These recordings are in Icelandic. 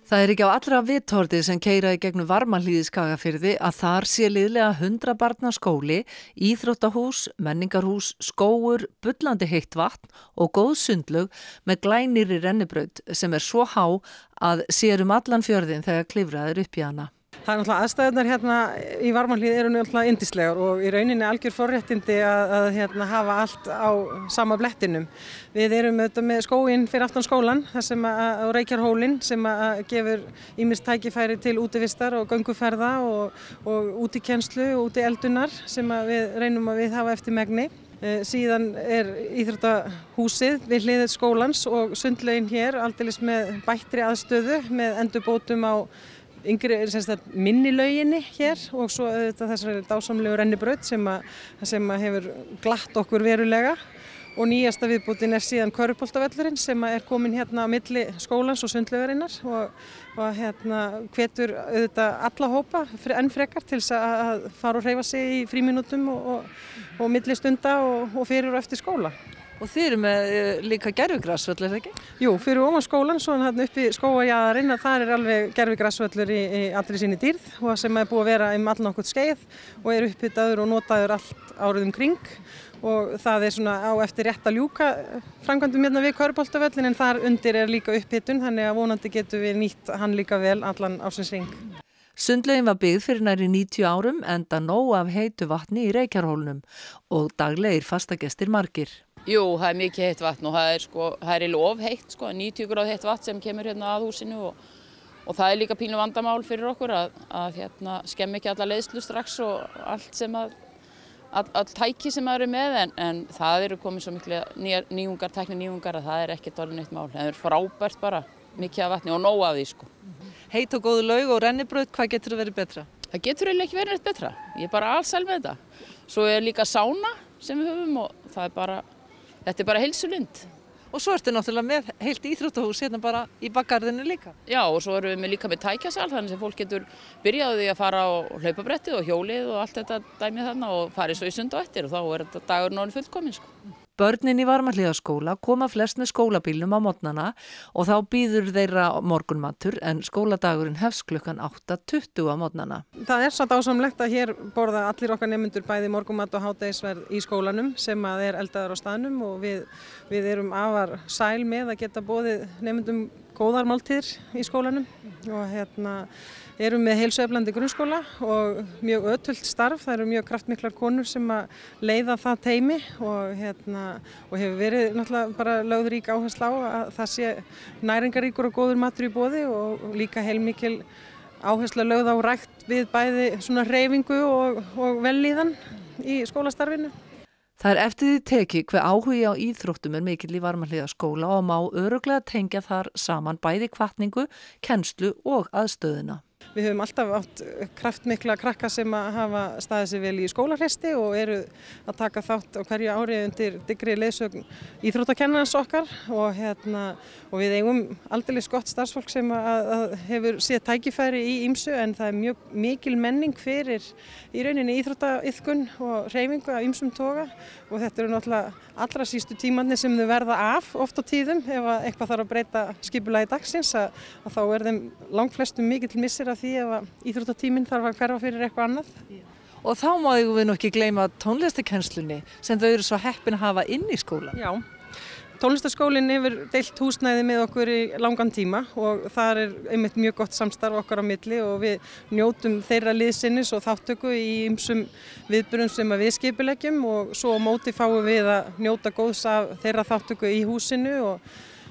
Það ekki á allra vitorði sem keyra í gegnum Varmahlíð í Skagafirði að þar sé liðlega 100 barna skóli, íþróttahús, menningarhús, skógur, bullandi heitt vatn og góð sundlaug með glænýrri rennibraut sem svo há að sér allan fjörðinn þegar klifrað upp í hana. Það náttúrulega aðstæðurnar hérna í Varmahlíð eru náttúrulega yndislegar og í rauninni algjör forréttindi að hafa allt á sama blettinum. Við erum auðvitað með skóginn fyrir aftan skólann, og Reykjarhólinn sem gefur ýmist tækifæri til útivistar og gönguferða og útikennslu og útieldunar sem við reynum að við hafa eftir megni. Síðan íþróttahúsið við hlið skólans og sundlaugin hér aldeilis með bættri aðstöðu með endurbótum á minni lauginni hér og svo þessari dásamlegu rennibraut sem hefur glatt okkur verulega og nýjasta viðbótin síðan körfuboltavöllurinn sem komin hérna á milli skólans og sundlaugarinnar og hvetur alla hópa enn frekar til að fara og hreyfa sig í frímínútum og milli stunda og fyrir og eftir skóla. Og þið eru með líka gervigrasvöll, er það ekki? Jú, fyrir ofan skólan, svo uppi skógajaðarinn, þar alveg gervigrasvöllur í allri sinni dýrð og sem búið að vera allan okkur skeið og upphitaður og notaður allt árið kring og það svona á eftir rétt að ljúka framkvæmdum hérna við körfuboltavöllin en þar undir líka upphitun, þannig að vonandi getum við nýtt hann líka vel allan ársins hring. Sundlaugin var byggð fyrir nærri 90 árum enda nóg af heitu vatni í Reykjarhólnum og daglegir fastagestir margir. Jú, það mikið heitt vatn og það er of heitt, 90 gráð heitt vatn sem kemur hérna að húsinu og það líka pínu vandamál fyrir okkur að skemmi ekki alla leiðslu strax og allt sem all tæki sem eru með en það eru komið svo miklu nýjungar, tækninýjungar að það ekkert orðið neitt mál. Það frábært bara mikið af vatni og nóg af því. Heit og góð laug og rennibraut, hvað getur verið betra? Það getur eiginlega ekki verið neitt betra. Ég bara alsæl með þetta. Svo líka sána sem við höfum og þetta bara heilsulind. Og svo ertu náttúrulega með heilt íþróttahús hérna bara í bakgarðinu líka. Já, og svo erum við líka með tækjasal þannig sem fólk getur byrjað á því að fara á hlaupabrettið og hjólið og allt þetta dæmið þarna og farið svo í sund á eftir og þá þetta dagurinn orðinn fullkominn. Börnin í Varmahlíðaskóla koma flest með skólabílnum á morgnana og þá býður þeirra morgunmatur en skóladagurinn hefst klukkan 8:20 á morgnana. Það svo dásamlegt að hér borða allir okkar nemendur bæði morgunmat og hádegisverð í skólanum sem eldaður á staðnum og við erum afar sæl með að geta boðið nemendum góðar máltíðir í skólanum og erum með heilsueflandi grunnskóla og mjög ötult starf. Það eru mjög kraftmiklar konur sem að leiða það teymi og hefur verið náttúrulega bara lögð rík áhersla á að það sé næringaríkur og góður matur í boði og líka heilmikil áhersla lögð á rækt við bæði svona hreyfingu og vellíðan í skólastarfinu. Það eftir því tekið hve áhugi á íþróttum mikill í Varmahlíðaskóla og má örugglega tengja þar saman bæði hvatningu, kennslu og aðstöðuna. Við höfum alltaf átt kraftmikla krakka sem hafa staðið sig vel í skólahreysti og eru að taka þátt á hverju ári undir dyggri leiðsögn íþróttakennarans okkar og við eigum aldeilis gott starfsfólk sem hefur séð tækifæri í ýmsu en það er mjög mikil menning fyrir í rauninni íþróttaiðkun og hreyfingu af ýmsum toga og þetta eru náttúrulega allra sístu tímarnir sem þau verða af oft á tíðum ef eitthvað þarf að breyta skipulagi dagsins að þá þeim langflestum mikill missir af því ef íþróttatíminn þarf að hverfa fyrir eitthvað annað. Og þá má við nú ekki gleyma tónlistarkennslunni sem þau eru svo heppin að hafa inn í skóla. Já, tónlistarskólinn hefur deilt húsnæði með okkur í langan tíma og þar einmitt mjög gott samstarf okkar á milli og við njótum þeirra liðsinnis og þáttöku í ýmsum viðburðum sem við skipuleggjum og svo á móti fáum við að njóta góðs af þeirra þáttöku í húsinu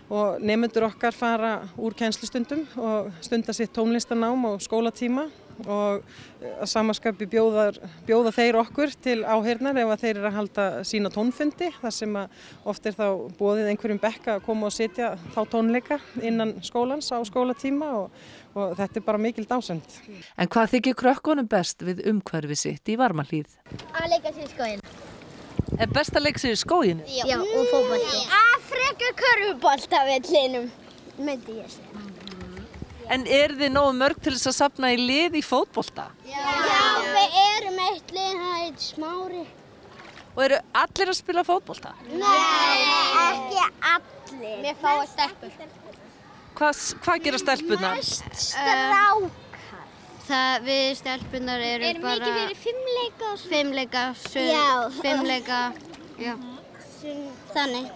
og nemendur okkar fara úr kennslustundum og stunda sitt tónlistarnám og skólatíma og að samaskapi bjóða þeir okkur til áheyrnar ef þeir eru að halda sína tónfundi þar sem oft þá boðið einhverjum bekka að koma og sitja þá tónleika innan skólans á skólatíma og þetta bara mikil dásemd. En hvað þykir krökkunum best við umhverfi sitt í Varmahlíð? Að leika sér í skóginum. Er best að leika sér í skóginum? Já, og fótbolti. Að freka körfuboltavellinum, myndi ég segja. En þið nógu mörg til þess að safna í lið í fótbolta? Já, við erum eitt lið, það heit Smári. Og eru allir að spila fótbolta? Nei, ekki allir. Mér fáið stelpur. Hvað gera stelpurnar? Strákar. Við stelpunar erum bara... mikið fyrir fimleika og svona? Fimleika, Já. fimleika, já. Þannig.